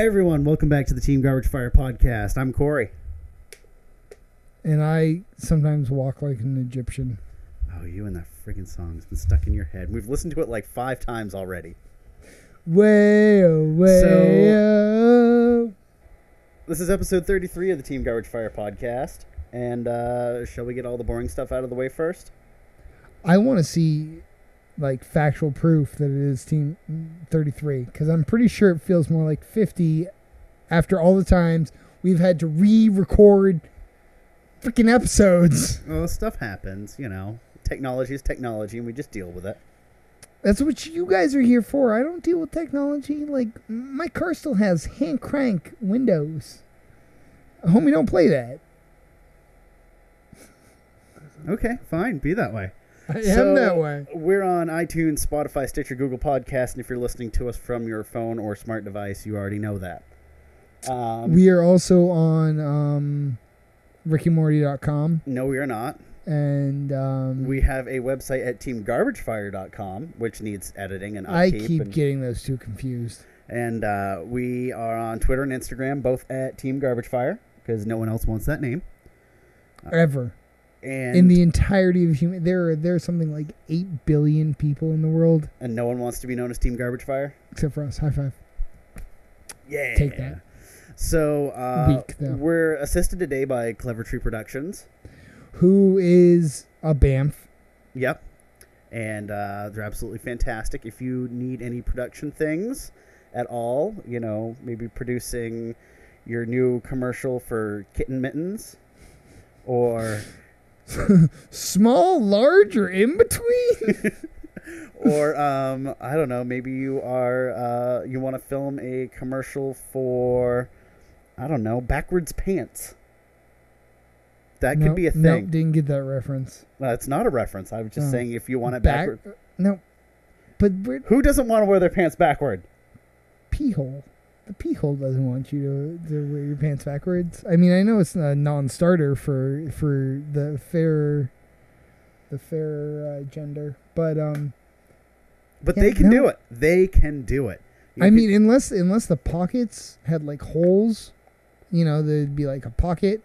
Hey everyone, welcome back to the Team Garbage Fire podcast. I'm Corey. And I sometimes walk like an Egyptian. Oh, you and that freaking song has been stuck in your head. We've listened to it like 5 times already. Way away. This is episode 33 of the Team Garbage Fire podcast. And shall we get all the boring stuff out of the way first? I want to see like factual proof that it is Team 33, because I'm pretty sure it feels more like 50 after all the times we've had to re-record freaking episodes. Well, stuff happens, you know. Technology is technology, and we just deal with it. That's what you guys are here for. I don't deal with technology. Like, my car still has hand crank windows. Homie, don't play that. Okay, fine. Be that way. I am that way. We're on iTunes, Spotify, Stitcher, Google Podcasts, and if you're listening to us from your phone or smart device, you already know that. We are also on rickymorty.com. No, we are not. And we have a website at teamgarbagefire.com, which needs editing and upkeep. I keep getting those two confused. And we are on Twitter and Instagram, both at Team Garbage Fire, because no one else wants that name. Ever. And in the entirety of human, there's something like 8 billion people in the world. And no one wants to be known as Team Garbage Fire? Except for us. High five. Yeah. Take that. So we're assisted today by Clever Tree Productions. Who is a BAMF. Yep. And they're absolutely fantastic. If you need any production things at all, you know, maybe producing your new commercial for kitten mittens or... small, large, or in between? Or, I don't know, maybe you are, you want to film a commercial for, I don't know, backwards pants. That could be a thing. Nope, didn't get that reference. It's not a reference. I was just saying if you want it backward. No. But who doesn't want to wear their pants backward? Pee hole. The pee hole doesn't want you to wear your pants backwards. I mean, I know it's a non-starter for the fair gender, but they can do it. They can do it. I mean, unless the pockets had like holes, you know, there'd be like a pocket,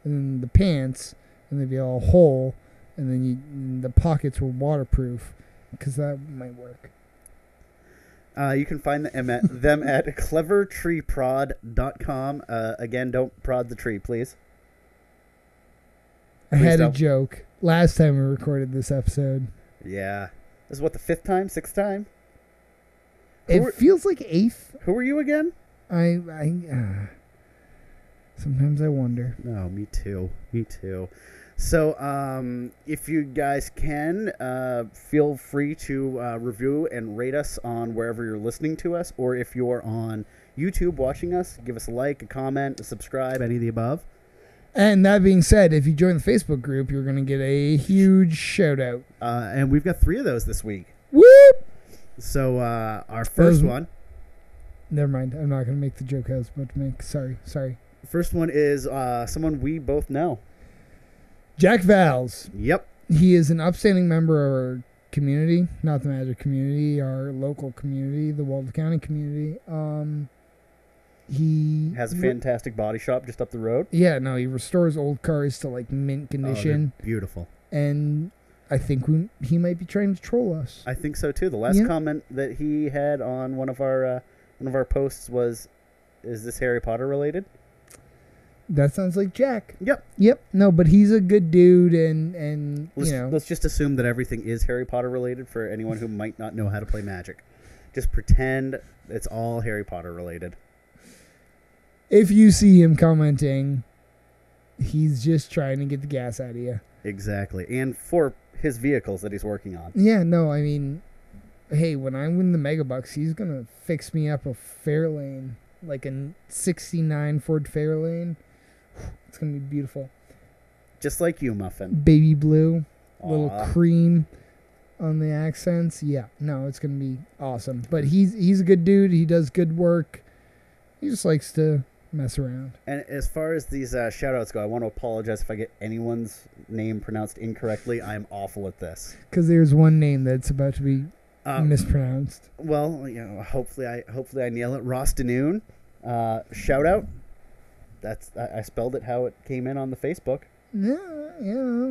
and then the pants, and there'd be a hole, and then the pockets were waterproof, because that might work. You can find them at clevertreeprod.com. Again, don't prod the tree, please. I had a joke last time we recorded this episode. Yeah. This is what, the 5th time? 6th time? It feels like 8th. Who are you again? Sometimes I wonder. No, me too. Me too. So, if you guys can, feel free to review and rate us on wherever you're listening to us, or if you're on YouTube watching us, give us a like, a comment, a subscribe, any of the above. And that being said, if you join the Facebook group, you're going to get a huge shout out. And we've got 3 of those this week. Whoop! So, our first one. Never mind. I'm not going to make the joke I was about to make. Sorry. First one is someone we both know. Jack Vals. Yep. He is an upstanding member of our community, not the Magic community, our local community, the Waldo County community. He has a fantastic body shop just up the road. Yeah, no, he restores old cars to like mint condition. Oh, beautiful. And I think he might be trying to troll us. I think so too. The last comment that he had on one of our posts was, "Is this Harry Potter related?" That sounds like Jack. Yep. No, but he's a good dude, and let's just assume that everything is Harry Potter related for anyone who might not know how to play Magic. Just pretend it's all Harry Potter related. If you see him commenting, he's just trying to get the gas out of you. Exactly, and for his vehicles that he's working on. Yeah, no, I mean, hey, when I win the Megabucks, he's gonna fix me up a Fairlane, like a '69 Ford Fairlane. It's going to be beautiful. Just like you, Muffin. Baby blue. Aww. Little cream on the accents. Yeah, no, it's going to be awesome. But he's a good dude. He does good work. He just likes to mess around. And as far as these shout-outs go, I want to apologize if I get anyone's name pronounced incorrectly. I am awful at this. Because there's one name that's about to be mispronounced. Well, hopefully I nail it. Ross Danoon. Shout out. I spelled it how it came in on the Facebook. Yeah,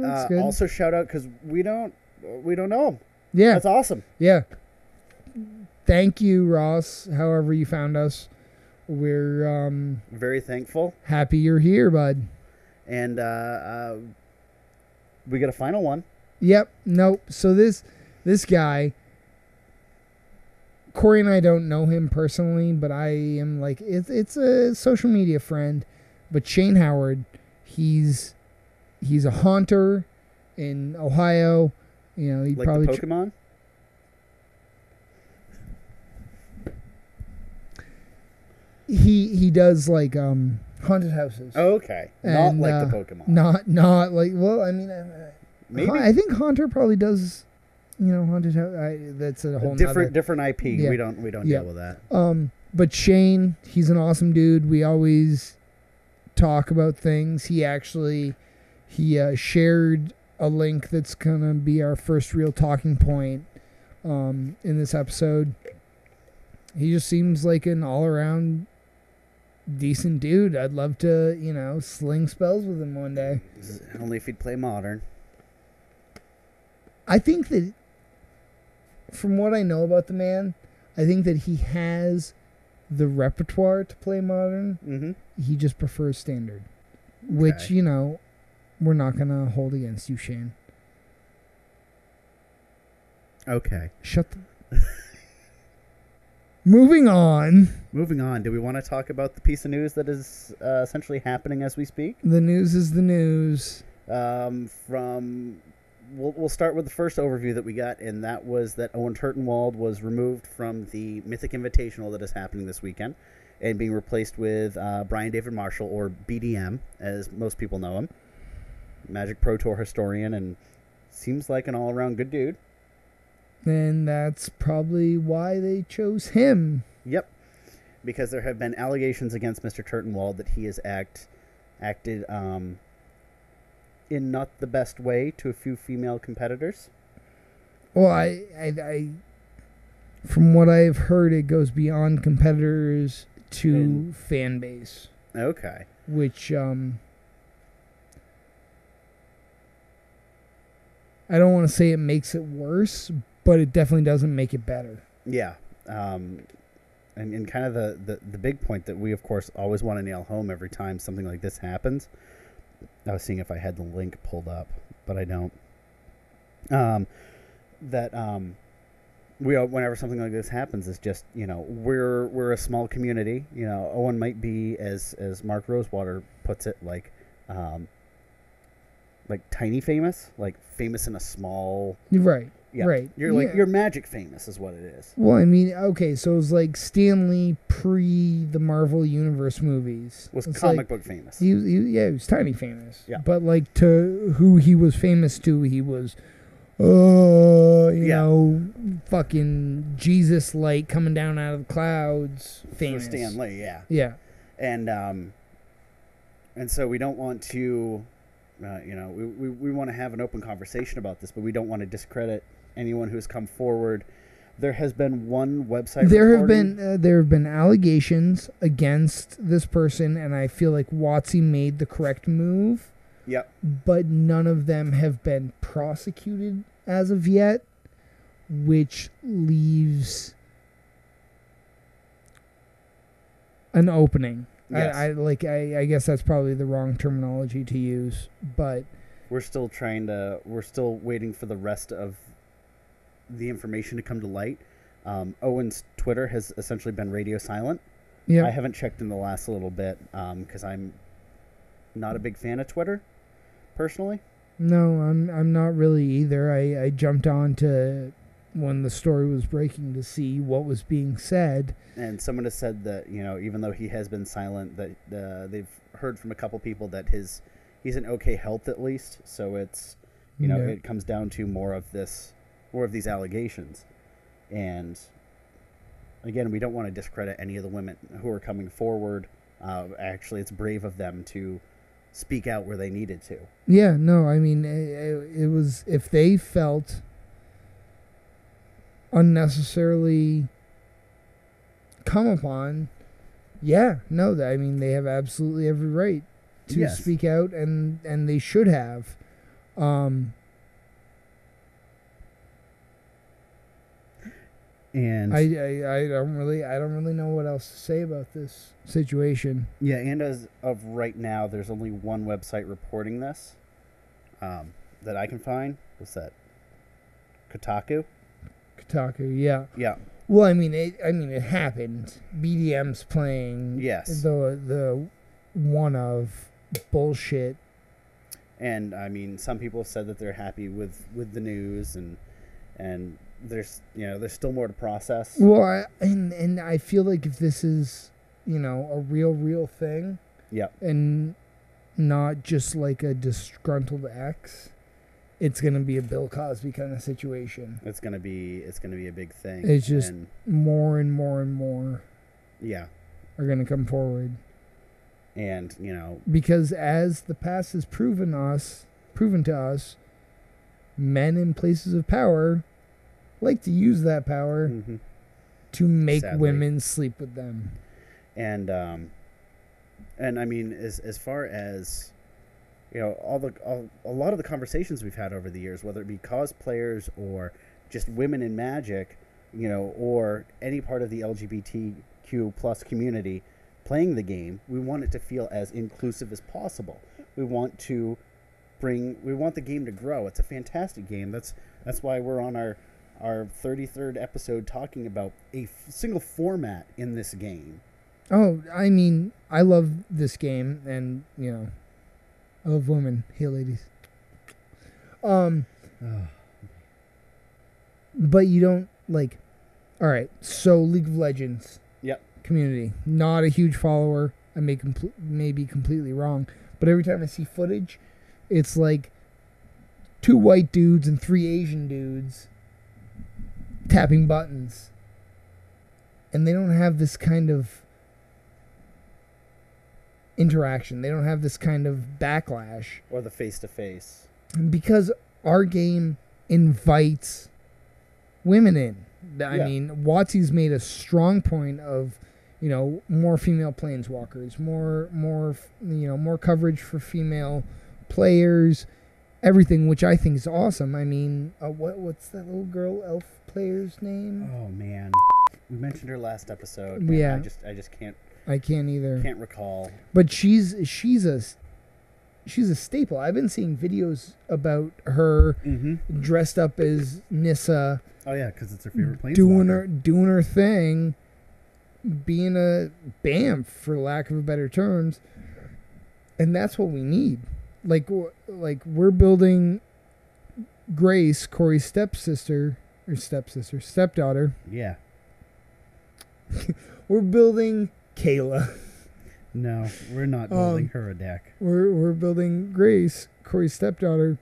that's good. Also shout out because we don't know him. Yeah, that's awesome. Yeah, thank you, Ross. However you found us, we're very thankful. Happy you're here, bud. And we got a final one. Yep. Nope. So this guy, Corey and I don't know him personally, but I am like it's a social media friend. But Shane Howard, he's a haunter in Ohio. You know, he like probably the Pokemon. He does like haunted houses. Oh, okay, and, not like the Pokemon. Not like. Well, I mean, maybe I think Haunter probably does. You know, haunted house. That's a whole different IP. Yeah. We don't deal with that. But Shane, he's an awesome dude. We always talk about things. He shared a link that's gonna be our first real talking point in this episode. He just seems like an all around decent dude. I'd love to, sling spells with him one day. Only if he'd play Modern. I think that, from what I know about the man, I think that he has the repertoire to play Modern. Mm-hmm. He just prefers Standard, which, we're not going to hold against you, Shane. Okay. Shut the... Moving on. Do we want to talk about the piece of news that is essentially happening as we speak? The news is the news. We'll start with the first overview that we got, and that was that Owen Turtenwald was removed from the Mythic Invitational that is happening this weekend and being replaced with Brian David Marshall, or BDM, as most people know him. Magic Pro Tour historian, and seems like an all-around good dude. And that's probably why they chose him. Yep, because there have been allegations against Mr. Turtenwald that he has acted in not the best way to a few female competitors. Well, I from what I've heard, it goes beyond competitors to fan base. Okay. Which I don't want to say it makes it worse, but it definitely doesn't make it better. Yeah. And kind of the big point that we, of course, always want to nail home every time something like this happens. I was seeing if I had the link pulled up, but I don't. Whenever something like this happens, is just, we're a small community. Owen might be, as Mark Rosewater puts it, like tiny famous, like famous in a small. Right. Yeah. Right. You're Magic famous is what it is. Well, I mean, okay, so it was like Stan pre the Marvel Universe movies. Was comic book famous. He was tiny famous. Yeah. But like to who he was famous to, he was fucking Jesus light coming down out of the clouds famous. For Stan Lee, yeah. Yeah. And so we don't want to we want to have an open conversation about this, but we don't want to discredit anyone who's come forward. There has been one website. There have been allegations against this person, and I feel like WotC made the correct move. Yep. But none of them have been prosecuted as of yet, which leaves an opening. Yes. I guess that's probably the wrong terminology to use, but we're still waiting for the rest of the information to come to light. Owen's Twitter has essentially been radio silent. Yeah. I haven't checked in the last little bit because I'm not a big fan of Twitter, personally. No, I'm not really either. I jumped on to when the story was breaking to see what was being said. And someone has said that, even though he has been silent, that they've heard from a couple people that he's in okay health at least. So it's, it comes down to more of these allegations. And again, we don't want to discredit any of the women who are coming forward. Actually, it's brave of them to speak out where they needed to. Yeah, no, I mean, it was, if they felt unnecessarily come upon, Yeah, no, I mean, they have absolutely every right to Yes. speak out, and they should have. And I don't really know what else to say about this situation. yeah, and as of right now, there's only one website reporting this that I can find. What's that? Kotaku? Kotaku, yeah. Yeah. Well, I mean, it happened. BDM's playing. Yes. The one of bullshit. And I mean, some people have said that they're happy with the news, and there's there's still more to process. Well, and I feel like if this is a real thing, Yeah. and not just like a disgruntled ex, it's gonna be a Bill Cosby kind of situation. It's gonna be a big thing. It's just more and more and more. Yeah. Are gonna come forward. And because as the past has proven to us, men in places of power like to use that power to make Sadly. women sleep with them. And I mean, as far as a lot of the conversations we've had over the years, whether it be cosplayers or just women in Magic, or any part of the LGBTQ plus community playing the game, we want it to feel as inclusive as possible. We want the game to grow. It's a fantastic game. That's why we're on our 33rd episode talking about a single format in this game. Oh, I mean, I love this game, and I love women. Hey, ladies. But you don't like. All right, so League of Legends. Yep. Community, not a huge follower. I may be completely wrong, but every time I see footage, it's like 2 white dudes and 3 Asian dudes tapping buttons, and they don't have this kind of interaction. They don't have this kind of backlash Or the face-to-face. because our game invites women in. I mean, WotC's made a strong point of more female planeswalkers, more coverage for female players, everything, which I think is awesome. I mean, what's that little girl elf player's name? Oh man, we mentioned her last episode. Yeah, I just can't. I can't either. Can't recall. But she's a staple. I've been seeing videos about her dressed up as Nissa. Oh yeah, because it's her favorite planeswalker. Doing her thing, being a BAMF, for lack of a better terms, and that's what we need. Like we're building Grace, Corey's stepdaughter. Yeah. We're building Kayla. No, we're not building her a deck. We're building Grace, Corey's stepdaughter,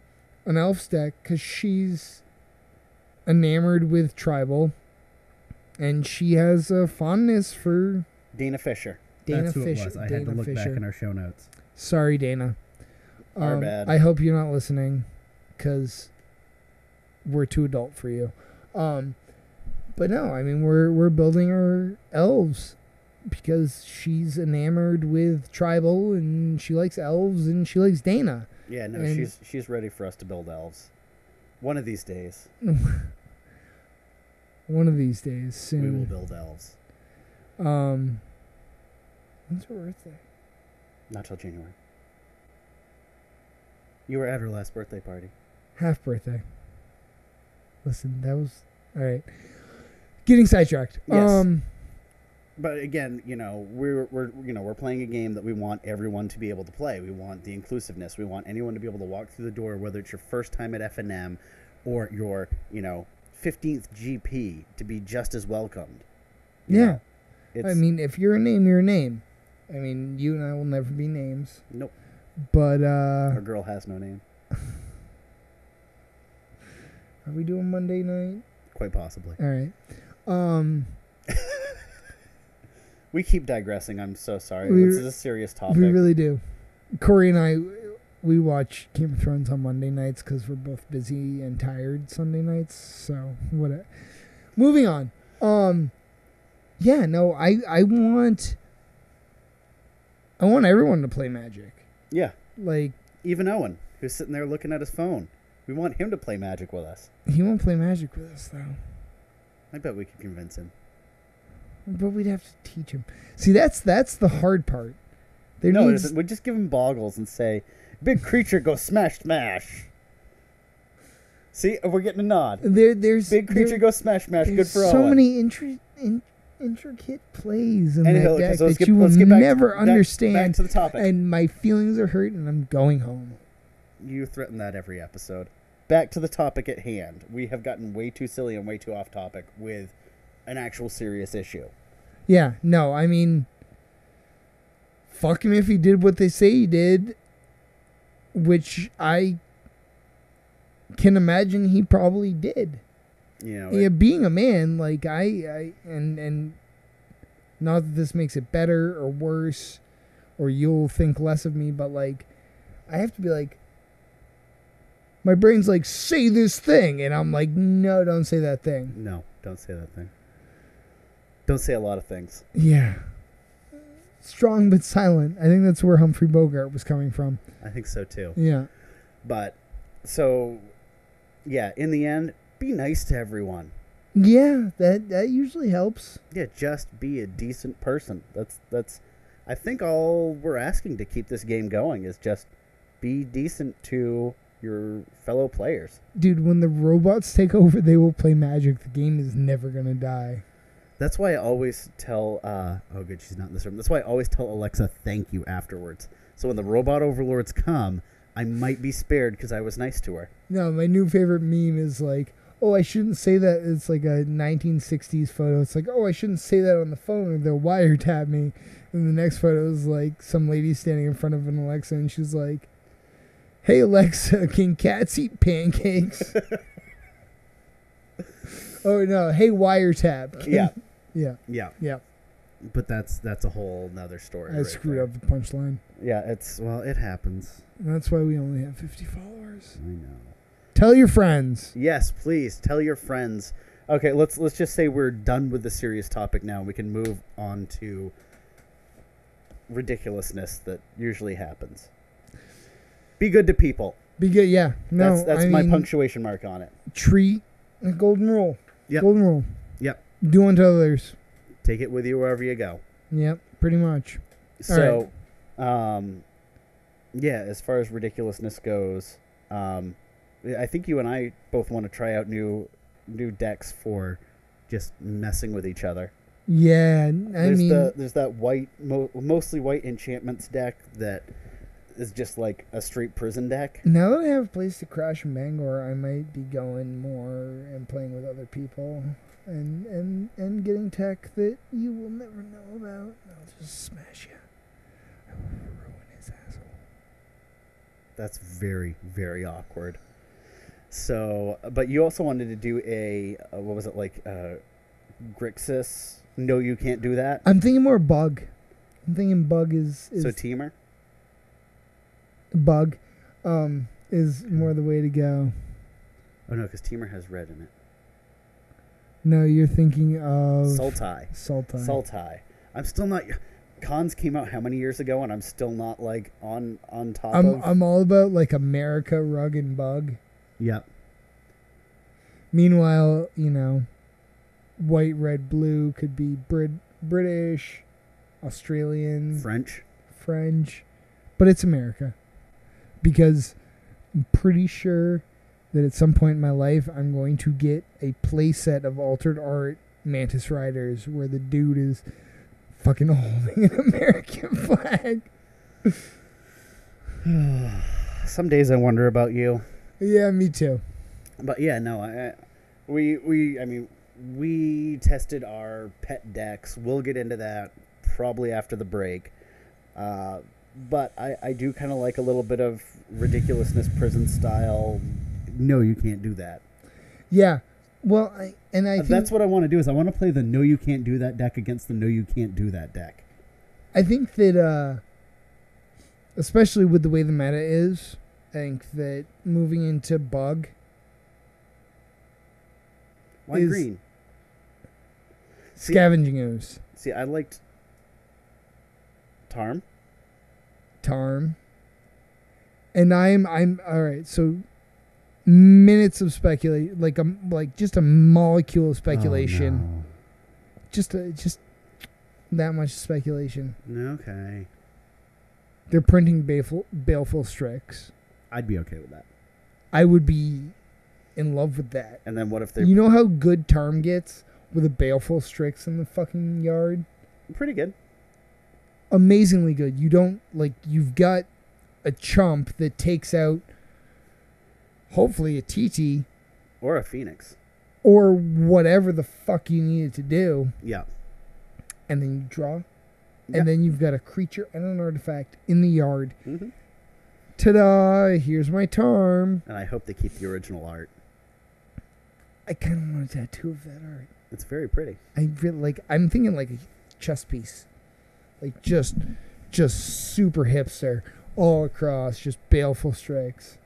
an elf deck because she's enamored with tribal, and she has a fondness for Dana Fisher. Dana That's who Fisher. it was. I Dana had to look Fisher. back in our show notes. Sorry, Dana. Our bad. I hope you're not listening, because we're too adult for you. But no, I mean we're building our elves because she's enamored with tribal, and she likes elves, and she likes Dana. Yeah, no, And she's ready for us to build elves. One of these days, one of these days, soon. we will build elves. When's her birthday? Not till January. You were at her last birthday party. Half birthday. Listen, that was all right. Getting sidetracked. Yes. But again, we're playing a game that we want everyone to be able to play. We want the inclusiveness. We want anyone to be able to walk through the door, whether it's your first time at FNM or your 15th GP, to be just as welcomed. Yeah. I mean, if you're a name, you're a name. I mean, you and I will never be names. Nope. But our girl has no name. Are we doing Monday night? Quite possibly. All right. We keep digressing. I'm so sorry. This is a serious topic. We really do. Corey and I, we watch Game of Thrones on Monday nights because we're both busy and tired Sunday nights. So what? Moving on. Yeah. No. I want I want everyone to play Magic. Yeah. Like, even Owen, who's sitting there looking at his phone. We want him to play Magic with us. He won't play Magic with us, though. I bet we could convince him. But we'd have to teach him. See, that's the hard part. We'd just give him boggles and say, "Big creature, go smash, smash." See, we're getting a nod. There's big creature, go smash, smash. Good for so Owen. many intricate plays in Anyhow, that deck so that you will never understand. Back to the topic. And my feelings are hurt, and I'm going home. You threaten that every episode. Back to the topic at hand. We have gotten way too silly and way too off topic with an actual serious issue. Yeah, no, I mean, fuck him if he did what they say he did, which I can imagine he probably did. Yeah, being a man, like and not that this makes it better or worse, or you'll think less of me, but like, I have to be like, my brain's like, say this thing, and I'm like, no, don't say that thing. No, don't say that thing. Don't say a lot of things. Yeah. Strong but silent. I think that's where Humphrey Bogart was coming from. I think so too. Yeah. But, so, yeah, in the end, be nice to everyone. Yeah, that usually helps. Yeah, just be a decent person. That's I think all we're asking to keep this game going is just be decent to your fellow players. Dude, when the robots take over, they will play Magic. The game is never going to die. That's why I always tell, oh good, she's not in this room. That's why I always tell Alexa thank you afterwards. So when the robot overlords come, I might be spared because I was nice to her. No, my new favorite meme is like, oh, I shouldn't say that. It's like a 1960s photo. It's like, oh, I shouldn't say that on the phone or they'll wiretap me. And the next photo is like some lady standing in front of an Alexa and she's like, hey, Alexa, can cats eat pancakes? Oh, no. Hey, wiretap. Yeah. Yeah. But that's a whole nother story. I screwed up the punchline. Yeah, it happens. That's why we only have 50 followers. I know. Tell your friends. Yes, please. Tell your friends. Okay, let's just say we're done with the serious topic now. We can move on to ridiculousness that usually happens. Be good to people. Be good, yeah. No, that's my punctuation mark on it. Treat the golden rule. Yep. Golden rule. Yep. Do unto others. Take it with you wherever you go. Yep, pretty much. So, yeah, as far as ridiculousness goes, I think you and I both want to try out new decks for just messing with each other. Yeah, there's that white, mostly white enchantments deck that is just like a straight prison deck. Now that I have a place to crash in Bangor, I might be going more and playing with other people and getting tech that you will never know about. I'll just smash you. I will ruin his asshole. That's very, very awkward. So, but you also wanted to do what was it, like, Grixis? No, you can't do that? I'm thinking more Bug. I'm thinking Bug is so Teamer? Bug is more the way to go. Oh, no, because Teamer has red in it. No, you're thinking of... Sultai. I'm still not... Cons came out how many years ago, and I'm still not, like, on top of... I'm all about, like, America, Rug, and Bug. Yep. Meanwhile, white, red, blue could be British, Australian... French. But it's America. Because I'm pretty sure that at some point in my life, I'm going to get a play set of altered art Mantis Riders where the dude is fucking holding an American flag. Some days I wonder about you. Yeah, me too. But yeah, no, we tested our pet decks. We'll get into that probably after the break. But I do kind of like a little bit of ridiculousness prison style. No, you can't do that. Yeah. Well, I think that's what I want to do is I want to play the no you can't do that deck against the no you can't do that deck. I think that especially with the way the meta is, I think that moving into Bug Why green? Scavenging Ooze. See, I liked Tarm. Tarm. And I'm all right. So minutes of speculation, like just a molecule of speculation, just that much speculation. Okay. They're printing baleful Strix. I'd be okay with that. I would be in love with that. And then what if they? You know how good Tarm gets with a baleful Strix in the fucking yard? Pretty good. Amazingly good. You don't you've got a chump that takes out hopefully a TT or a Phoenix or whatever the fuck you need it to do. Yeah. And then you draw. And then you've got a creature and an artifact in the yard. Mm-hmm. Ta-da! Here's my Tarm. And I hope they keep the original art. I kind of want a tattoo of that art. It's very pretty. I really I'm thinking like a chess piece, like just super hipster all across, just baleful Strix,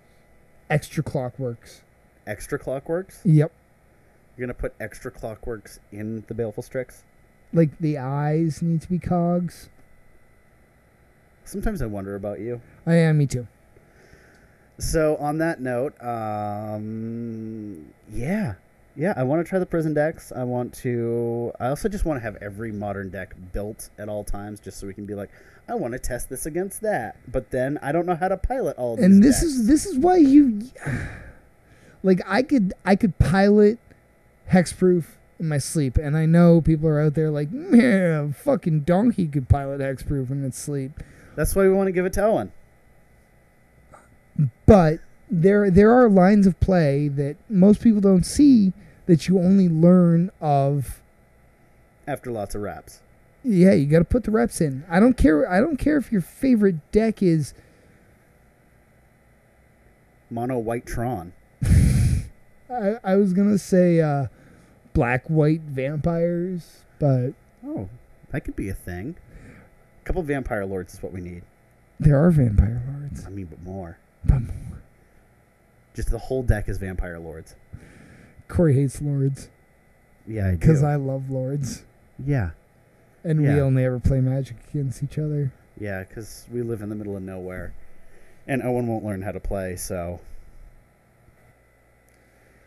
extra clockworks. Extra clockworks? Yep. You're gonna put extra clockworks in the baleful Strix? Like the eyes need to be cogs. Sometimes I wonder about you. Me too. So on that note, yeah, I want to try the prison decks. I also just want to have every modern deck built at all times, just so we can be like, I want to test this against that. But then I don't know how to pilot all of these. And this is why you, like, I could pilot Hexproof in my sleep, and I know people are out there like, man, fucking donkey could pilot Hexproof in its sleep. That's why we want to give it to Owen. But there are lines of play that most people don't see that you only learn of after lots of reps. Yeah, you got to put the reps in. I don't care if your favorite deck is mono white Tron. I was gonna say black white vampires, but that could be a thing. A couple vampire lords is what we need. There are vampire lords. I mean, but more. But more. Just the whole deck is vampire lords. Corey hates lords. Yeah, I do. Because I love lords. Yeah. And we only ever play Magic against each other. Yeah, because we live in the middle of nowhere. And Owen won't learn how to play, so.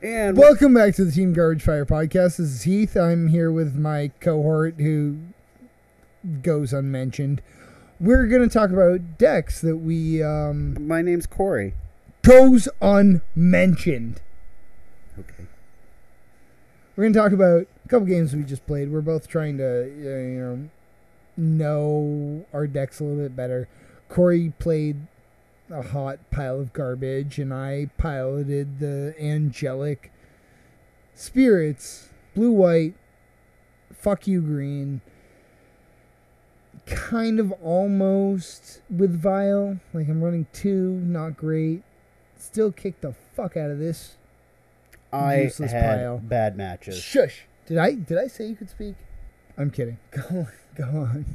And welcome back to the Team Garbage Fire podcast. This is Heath. I'm here with my cohort who goes unmentioned. We're going to talk about decks that we... My name's Corey. Goes unmentioned. Okay. We're going to talk about a couple games we just played. We're both trying to, know our decks a little bit better. Corey played a hot pile of garbage, and I piloted the angelic spirits, blue-white, fuck you green, kind of almost with Vial. Like, I'm running 2, not great. Still kicked the fuck out of this useless pile. Bad matches. Shush! Did I say you could speak? I'm kidding. Go on.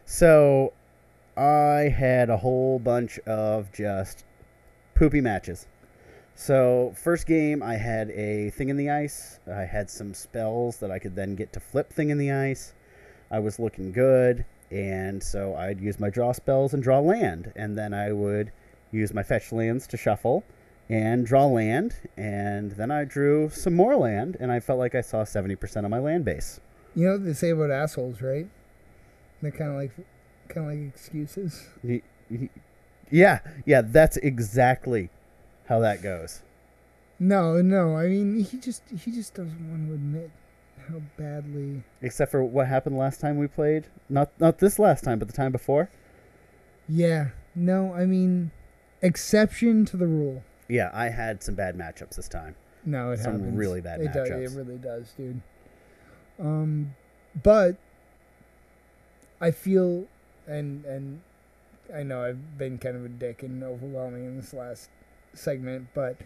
So, I had a whole bunch of just poopy matches. So, first game, I had a Thing in the Ice. I had some spells that I could then get to flip Thing in the Ice. I was looking good, and so I'd use my draw spells and draw land. And then I would use my fetch lands to shuffle and draw land. And then I drew some more land, and I felt like I saw 70% of my land base. You know what they say about assholes, right? They're kind of like excuses. Yeah, that's exactly how that goes. No, I mean he just doesn't want to admit how badly. Except for what happened last time we played. Not this last time, but the time before. Yeah. No, I mean, exception to the rule. Yeah, I had some bad matchups this time. No, it happens. Some really bad matchups. It really does, dude. But I feel, and I know I've been kind of a dick and overwhelming in this last segment, but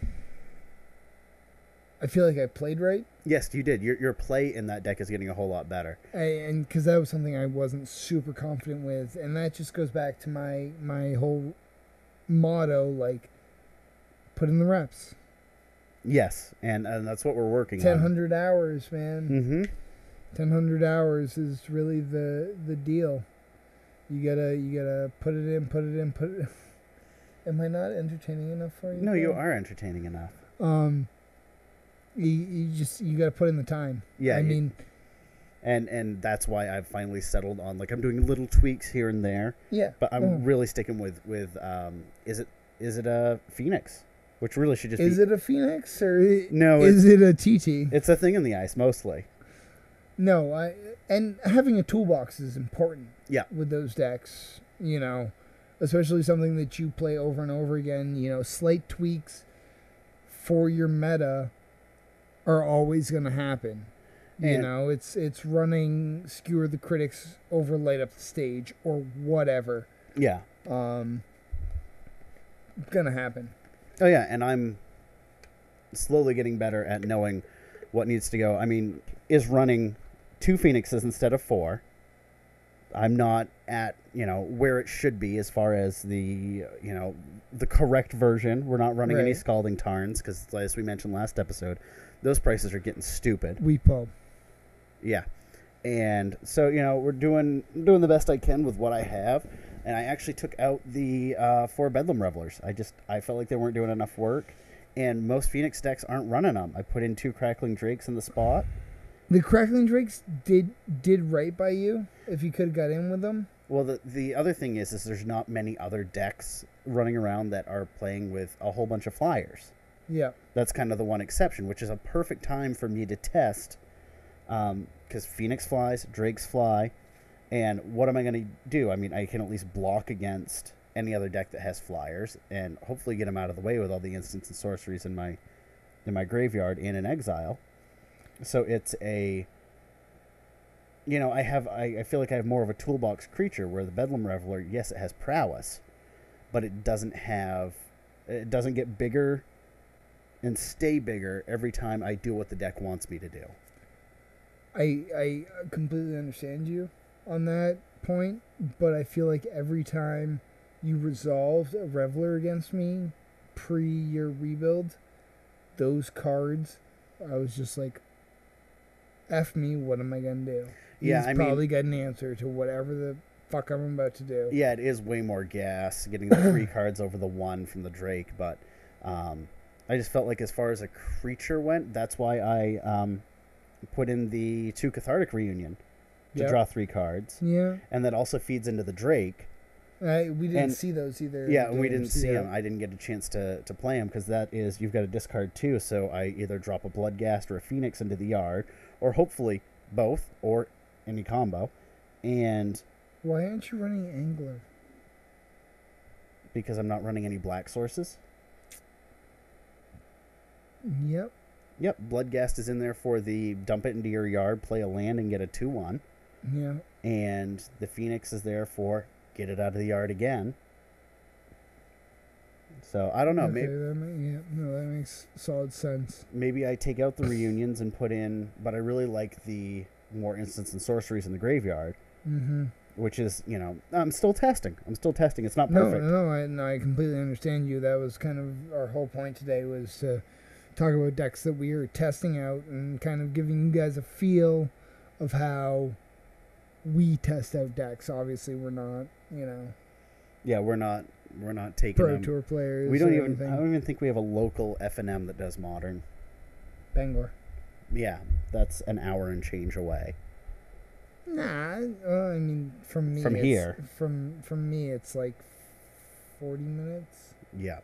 I feel like I played right. Yes, you did. Your play in that deck is getting a whole lot better. And because that was something I wasn't super confident with, and that just goes back to my whole motto, like, put in the reps. Yes, and that's what we're working on. 1,000 hours, man. Mm-hmm. 1,000 hours is really the deal. You gotta put it in. Am I not entertaining enough for you? No, you are entertaining enough. You gotta put in the time. Yeah, I mean, and that's why I've finally settled on, like, I'm doing little tweaks here and there. Yeah. But I'm really sticking with is it a Phoenix, which really should just be. Is it a Phoenix or No? Is it a TT? It's a thing in the ice mostly. No, and having a toolbox is important. Yeah. With those decks, especially something that you play over and over again, slight tweaks for your meta are always going to happen. It's running Skewer the Critics over Light Up the Stage or whatever. Yeah. Gonna happen. Oh yeah, and I'm slowly getting better at knowing what needs to go. I mean, is running 2 Phoenixes instead of 4. I'm not at, where it should be as far as the correct version. We're not running any Scalding Tarns because, as we mentioned last episode, those prices are getting stupid. Weepo. Yeah. And so, we're doing the best I can with what I have. And I actually took out the 4 Bedlam Revelers. I felt like they weren't doing enough work. And most Phoenix decks aren't running them. I put in 2 Crackling Drakes in the spot. The Crackling Drakes did right by you if you could have got in with them. Well, the other thing is there's not many other decks running around that are playing with a whole bunch of flyers. Yeah. That's kind of the one exception, which is a perfect time for me to test. Because Phoenix flies, Drakes fly. And what am I going to do? I mean, I can at least block against any other deck that has flyers and hopefully get them out of the way with all the instants and sorceries in my graveyard and in exile. So it's a, I feel like I have more of a toolbox creature where the Bedlam Reveler, yes, it has prowess, but it doesn't get bigger and stay bigger every time I do what the deck wants me to do. I completely understand you on that point, but I feel like every time you resolved a Reveler against me pre your rebuild, those cards, I was just like, F me, what am I going to do? Yeah, He's probably got an answer to whatever the fuck I'm about to do. Yeah, it is way more gas getting the 3 cards over the 1 from the Drake, but I just felt like as far as a creature went, that's why I put in the 2 Cathartic Reunion to draw 3 cards. Yeah. And that also feeds into the Drake. We didn't see those either. Yeah, and we didn't see them. I didn't get a chance to play them because that is, you've got to discard 2, so I either drop a Bloodghast or a Phoenix into the yard, or hopefully both, or any combo. And why aren't you running Angler? Because I'm not running any black sources. Yep. Bloodghast is in there for the dump it into your yard, play a land, and get a 2/1. Yeah. And the Phoenix is there for get it out of the yard again. So I don't know. Okay, that makes solid sense. Maybe I take out the reunions and put in, but I really like the more instants and sorceries in the graveyard. Mm-hmm. Which is, I'm still testing. It's not perfect. No, I completely understand you. That was kind of our whole point today, was to talk about decks that we are testing out and kind of giving you guys a feel of how we test out decks. Obviously, we're not, Yeah, we're not taking Pro them. Tour players. I don't even think we have a local FNM that does Modern. Bangor. Yeah, that's an hour and change away. Nah, I mean, from me, it's like 40 minutes. Yeah.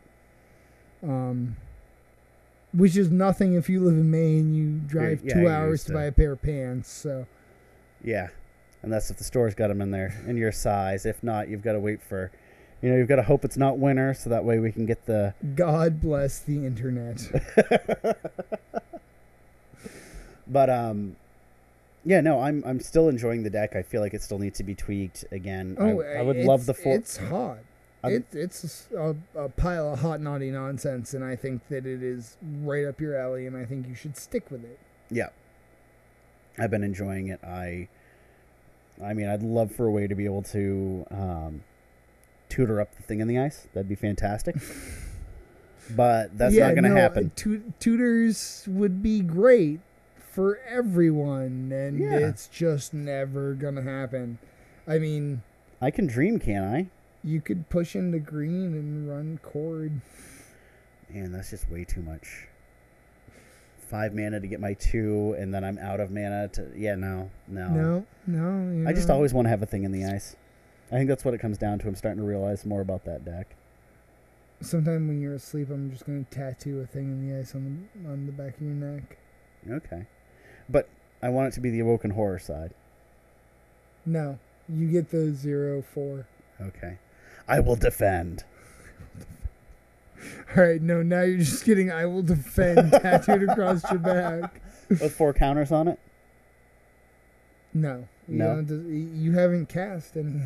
Which is nothing if you live in Maine and you drive 2 hours to buy a pair of pants. So. Yeah, and that's if the store's got them in your size. If not, you've got to wait for, you've got to hope it's not winter, so that way we can get the. God bless the internet. But yeah, no, I'm still enjoying the deck. I feel like it still needs to be tweaked again. I would love the 4. It's hot. It's a pile of hot, naughty nonsense, and I think that it is right up your alley, and I think you should stick with it. Yeah. I've been enjoying it. I mean, I'd love for a way to be able to tutor up the thing in the ice. That'd be fantastic. But that's not going to happen. Tutors would be great for everyone, and it's just never going to happen. I mean, I can dream, can't I? You could push into green and run Cord. Man, that's just way too much. 5 mana to get my 2, and then I'm out of mana to... Yeah, no. No. I just always want to have a thing in the ice. I think that's what it comes down to. I'm starting to realize more about that deck. Sometime when you're asleep, I'm just going to tattoo a thing in the ice on the back of your neck. Okay. But I want it to be the Awoken Horror side. No. You get the 0/4. Okay. I will defend. All right, no, now you're just getting I will defend tattooed across your back. With 4 counters on it? No. No? You haven't cast any.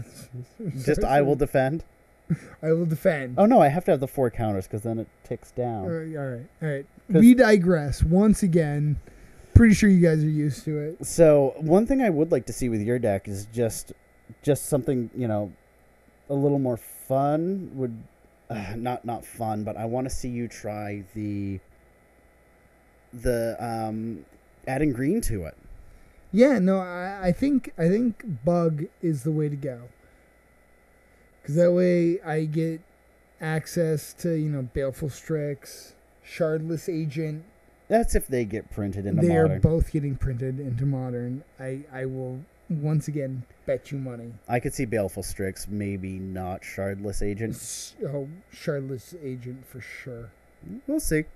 Just I will defend? I will defend. Oh, no, I have to have the 4 counters because then it ticks down. All right. We digress once again. Pretty sure you guys are used to it. So, one thing I would like to see with your deck is just something, a little more fun. Would not fun, but I want to see you try the adding green to it. Yeah, no, I think bug is the way to go. Because that way I get access to, Baleful Strix, Shardless Agent. That's if they get printed into Modern. They are Modern. both getting printed into Modern. I will, once again, bet you money. I could see Baleful Strix, maybe not Shardless Agent. Shardless Agent for sure. We'll see.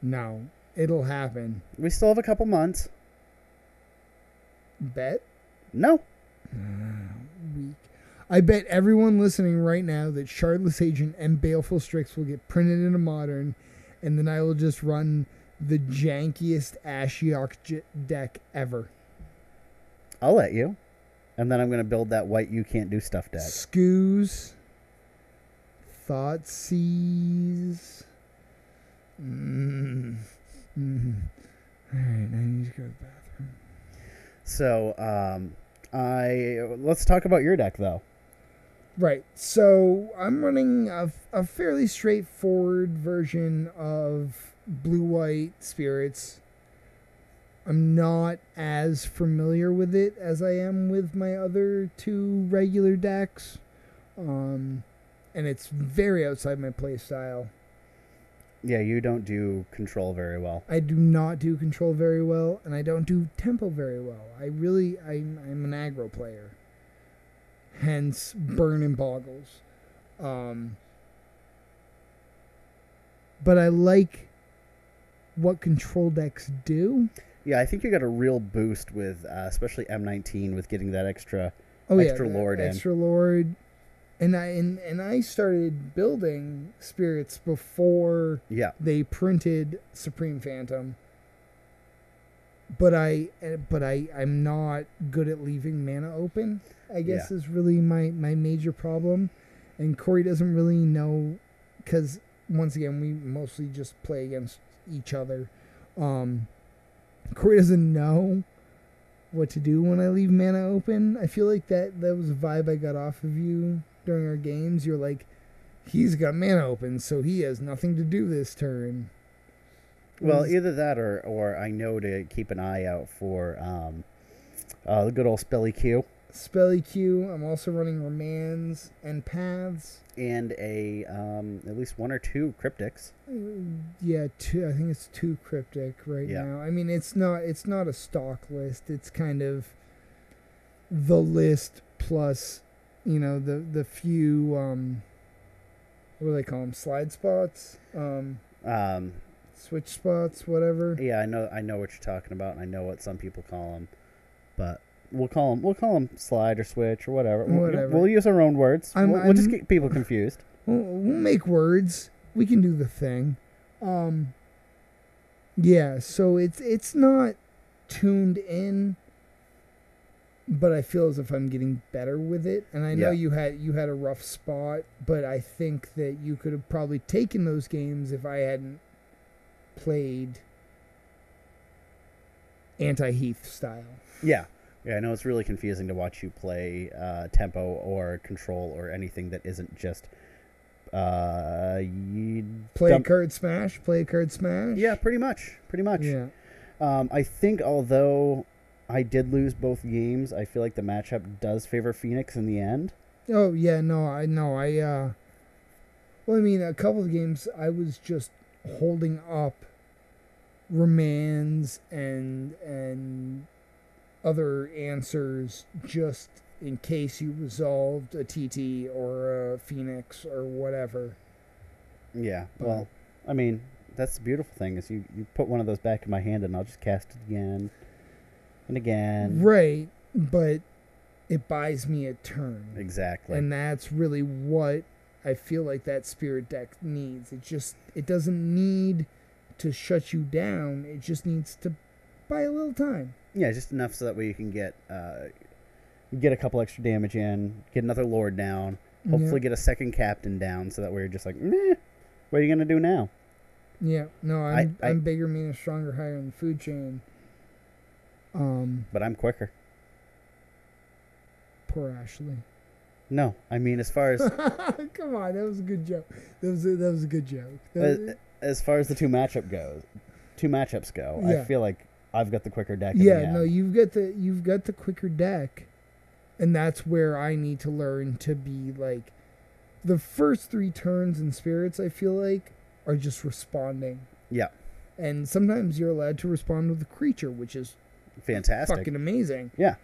No, it'll happen. We still have a couple months. Bet? No. Weak. I bet everyone listening right now that Shardless Agent and Baleful Strix will get printed into Modern, and then I will just run the jankiest Ashiok deck ever. I'll let you. And then I'm going to build that white you can't do stuff deck. Scoos. Thoughtseas. Alright, I need to go to the bathroom. So, let's talk about your deck, though. Right. So, I'm running a fairly straightforward version of blue-white spirits. I'm not as familiar with it as I am with my other 2 regular decks. And it's very outside my play style. Yeah, you don't do control very well. I do not do control very well, and I don't do tempo very well. I'm an aggro player. Hence, burn and boggles. But I like what control decks do. Yeah, I think you got a real boost with, especially M19, with getting that extra Lord in. Extra Lord. And I started building spirits before they printed Supreme Phantom. But I'm not good at leaving mana open, I guess is really my major problem. And Corey doesn't really know, because once again, we mostly just play against each other. Corey doesn't know what to do when I leave mana open. I feel like that was a vibe I got off of you during our games. You're like, he's got mana open, so he has nothing to do this turn. Well, either that or I know to keep an eye out for the good old Spelly Q. Spelly Q. I'm also running Remands and Paths. And at least 1 or 2 Cryptics. Yeah, 2. I think it's 2 Cryptic right now. I mean, it's not a stock list. It's kind of the list plus, the few what do they call them? Slide spots. Switch spots, whatever. Yeah, I know what you're talking about, and I know what some people call them, but we'll call them slide or switch or whatever. We'll use our own words. We'll just get people confused. We'll make words. We can do the thing. Yeah. So it's not tuned in, but I feel as if I'm getting better with it. And I know you had a rough spot, but I think that you could have probably taken those games if I hadn't played anti-Heath style. Yeah, I know it's really confusing to watch you play tempo or control or anything that isn't just play a card smash. Yeah, pretty much. Yeah. I think although I did lose both games, I feel like the matchup does favor Phoenix in the end. Oh yeah, no, I know. Well, I mean, a couple of games I was just holding up remands and other answers just in case you resolved a TT or a Phoenix or whatever. Yeah, well, I mean, that's the beautiful thing is you put one of those back in my hand and I'll just cast it again and again. Right, but it buys me a turn. Exactly. And that's really what I feel like that spirit deck needs. It doesn't need to shut you down. It just needs to buy a little time. Yeah, just enough so that way you can get a couple extra damage in, get another lord down, hopefully get a second captain down, so that way you're just like, meh, what are you gonna do now? Yeah, no, I'm bigger, meaner, stronger, higher in the food chain. But I'm quicker. Poor Ashley. No, I mean as far as come on, that was a good joke. That was a good joke. As far as the two matchups go, Yeah. I feel like I've got the quicker deck. Yeah, no, you've got the quicker deck, and that's where I need to learn to be like. The first 3 turns in spirits, I feel like, are just responding. Yeah. And sometimes you're allowed to respond with a creature, which is fantastic, fucking amazing. Yeah.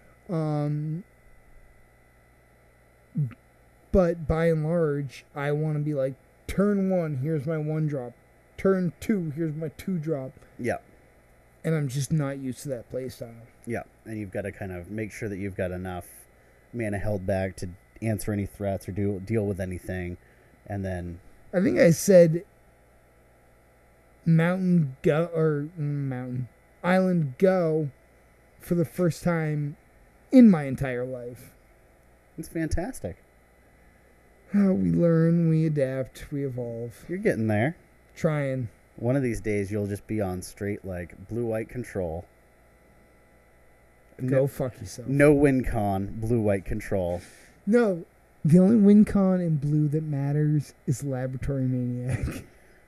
But by and large, I want to be like, turn 1, here's my 1-drop. Turn 2, here's my 2-drop. Yeah. And I'm just not used to that playstyle. Yeah, and you've got to kind of make sure that you've got enough mana held back to answer any threats or deal with anything, and then I think I said Island Go for the first time in my entire life. It's fantastic. We learn, we adapt, we evolve. You're getting there. Trying. One of these days you'll just be on straight like blue-white control. Go fuck yourself. No win con, blue-white control. No, the only win con in blue that matters is Laboratory Maniac.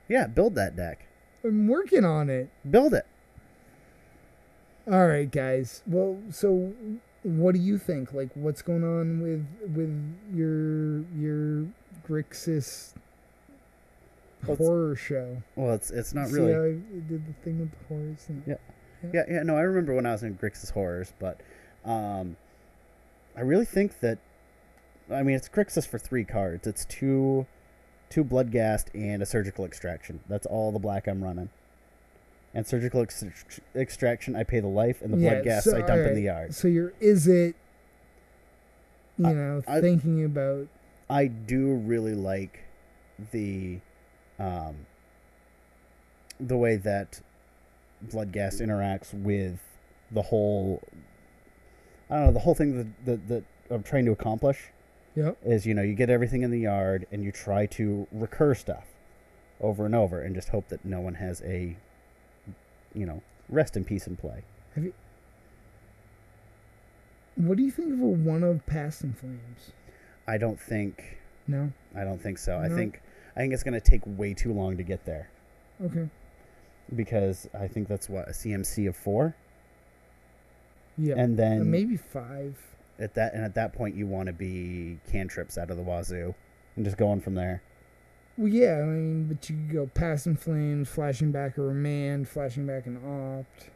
Yeah, build that deck. I'm working on it. Build it. All right, guys. Well, so what do you think? Like, what's going on with your Grixis horror show? Well, it's not See really. how I did the thing with the horrors? Yeah. No, I remember when I was in Grixis Horrors, but I really think that. I mean, it's Grixis for 3 cards. It's two Bloodghast and a Surgical Extraction. That's all the black I'm running. And Surgical Extraction, I pay the life, and the Bloodghast I dump in the yard. So your Izzet, thinking about. I do really like the way that Bloodghast interacts with the whole. I don't know, the whole thing that I'm trying to accomplish. Yep. Is, you get everything in the yard and you try to recur stuff over and over and just hope that no one has a, rest in peace in play. What do you think of a one of Past in Flames? I don't think. No. I don't think so. No? I think it's going to take way too long to get there. Okay. Because I think that's a CMC of 4. Yeah. And then maybe 5. At that point, you want to be cantrips out of the wazoo, and just going from there. Well, yeah, I mean, but you could go Past in Flames, flashing back a Remand, flashing back an Opt.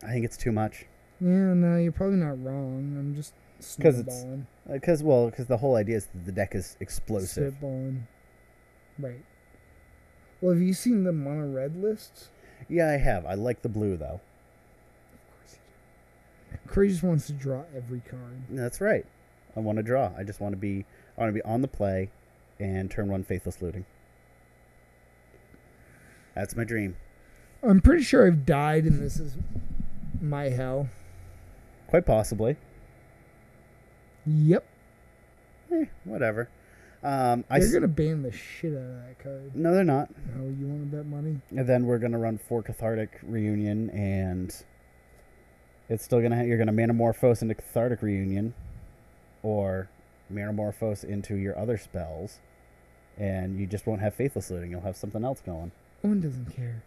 I think it's too much. Yeah, no, you're probably not wrong. I'm just spitballing. Because the whole idea is that the deck is explosive. Spitballing. Right. Well, have you seen the mono red lists? Yeah, I have. I like the blue though. Crazy just wants to draw every card. That's right. I want to draw. I just want to be on the play and turn 1 Faithless Looting. That's my dream. I'm pretty sure I've died and this is my hell. Quite possibly. Yep. Whatever. They're going to ban the shit out of that card. No, they're not. Oh, you want to bet money? And then we're going to run 4 Cathartic Reunion, and it's still going to you're going to Manamorphose into Cathartic Reunion, or Manamorphose into your other spells, and you just won't have Faithless Looting. You'll have something else going. Owen doesn't care.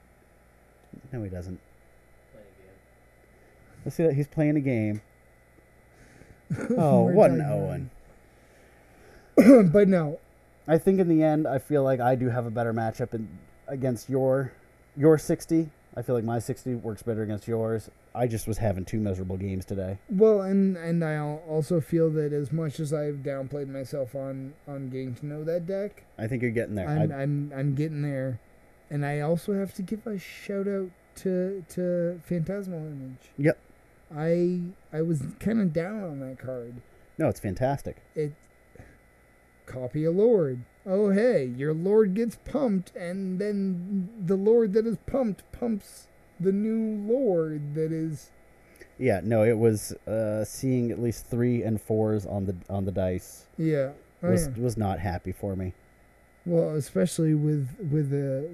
No, he doesn't. Let's see that he's playing a game. Oh, We're what an talking Owen. But no. I think in the end, I feel like I do have a better matchup against your 60. I feel like my 60 works better against yours. I just was having 2 miserable games today. Well, and I also feel that as much as I've downplayed myself on getting to know that deck, I think you're getting there. I'm getting there, and I also have to give a shout out to Phantasmal Image. Yep. I was kind of down on that card. No, it's fantastic. Copy a Lord. Oh, hey, your Lord gets pumped, and then the Lord that is pumped pumps the new Lord that is... Yeah, no, it was seeing at least 3 and 4s on the dice. Yeah. Was not happy for me. Well, especially with a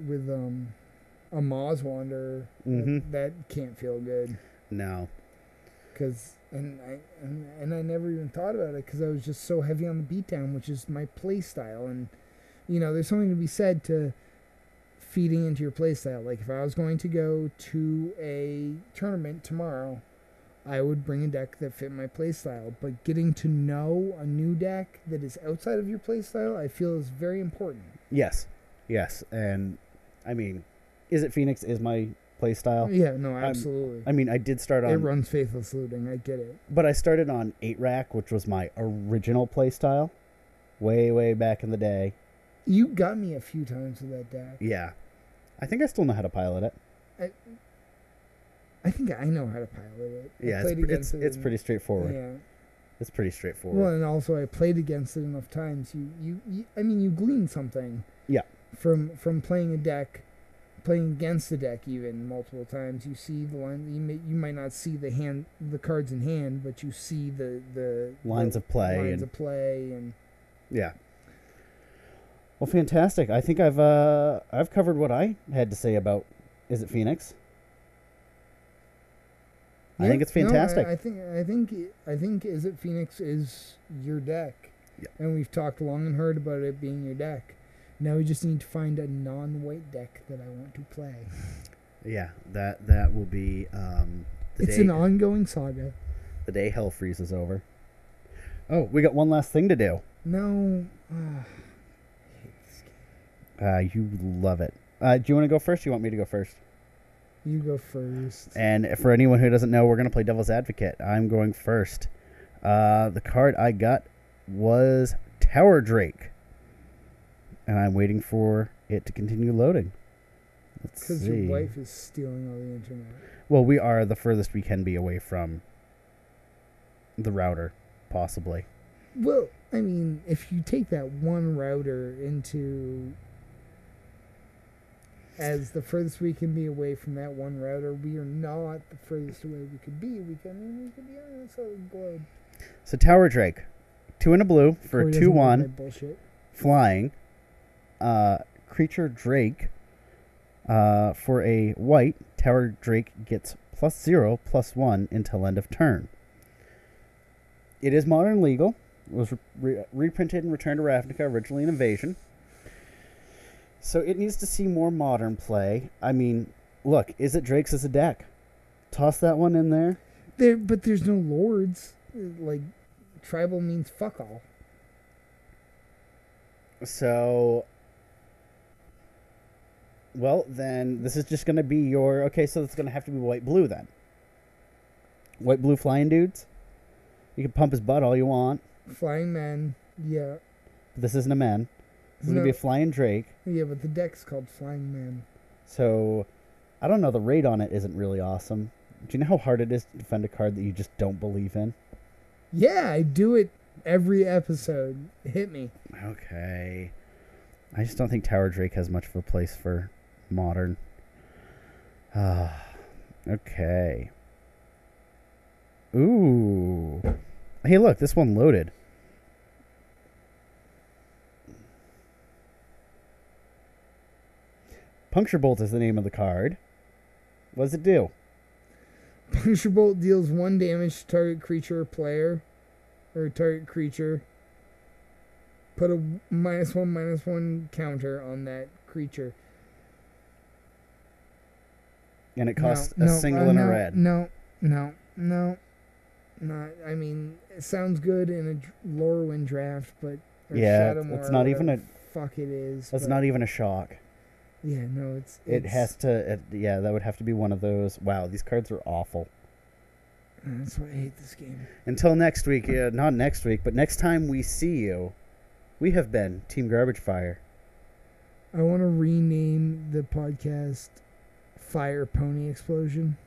Moz Wanderer, that can't feel good. No. Because and I never even thought about it because I was just so heavy on the beatdown, which is my play style. And there's something to be said to feeding into your play style. Like if I was going to go to a tournament tomorrow, I would bring a deck that fit my play style. But getting to know a new deck that is outside of your play style, I feel is very important. Yes, and I mean, Izzet Phoenix is my play style. Yeah, no, absolutely. I did start on... It runs Faithless Looting, I get it. But I started on 8-Rack, which was my original play style, way back in the day. You got me a few times with that deck. Yeah. I think I still know how to pilot it. I think I know how to pilot it. Yeah, it's pretty straightforward. Yeah. It's pretty straightforward. Well, and also I played against it enough times. You glean something. Yeah. From playing against the deck even multiple times. You see the line. You might not see the cards in hand, but you see the lines of play. And yeah. Well, fantastic. I think I've covered what I had to say about Izzet Phoenix. I think it's fantastic. No, I think Izzet Phoenix is your deck. Yeah. And we've talked long and hard about it being your deck. Now we just need to find a non-white deck that I want to play. Yeah, that will be it's an ongoing saga. The day hell freezes over. Oh, we got one last thing to do. No. I hate this game. You love it. Do you want to go first? Or you want me to go first? You go first. And for anyone who doesn't know, we're going to play Devil's Advocate. I'm going first. The card I got was Tower Drake. And I'm waiting for it to continue loading. Because your wife is stealing all the internet. Well, we are the furthest we can be away from the router, possibly. Well, I mean, if you take that one router into... As the furthest we can be away from that one router, we are not the furthest away we could be. We could be on this other globe. So Tower Drake, 2 and a blue for a 2/1 flying. Creature Drake for a white. Tower Drake gets +0/+1 until end of turn. It is modern legal. It was reprinted and returned to Ravnica, originally an Invasion. So it needs to see more modern play. I mean, look, Izzet Drake's as a deck. Toss that one in there. But there's no lords. Like, tribal means fuck all. So, well, then this is just going to be your... Okay, so it's going to have to be white-blue then. White-blue flying dudes. You can pump his butt all you want. Flying men, yeah. But this isn't a man. This is going to be a flying Drake. Yeah, but the deck's called Flying Men. So, I don't know. The rate on it isn't really awesome. Do you know how hard it is to defend a card that you just don't believe in? Yeah, I do it every episode. Hit me. Okay. I just don't think Tower Drake has much of a place for modern. Okay. Ooh. Hey, look. This one loaded. Puncture Bolt is the name of the card. What does it do? Puncture Bolt deals 1 damage to target creature or player. Or target creature. Put a -1/-1 counter on that creature. And it costs a single and a red. No. Not. I mean, it sounds good in a Lorwyn draft, but Yeah, Shadowmoor it's not or even whatever fuck it is. That's but, not even a shock. Yeah, no, it's It has to. Yeah, that would have to be one of those. Wow, these cards are awful. That's why I hate this game. Until next week, not next week, but next time we see you, we have been Team Garbage Fire. I want to rename the podcast Fire Pony Explosion.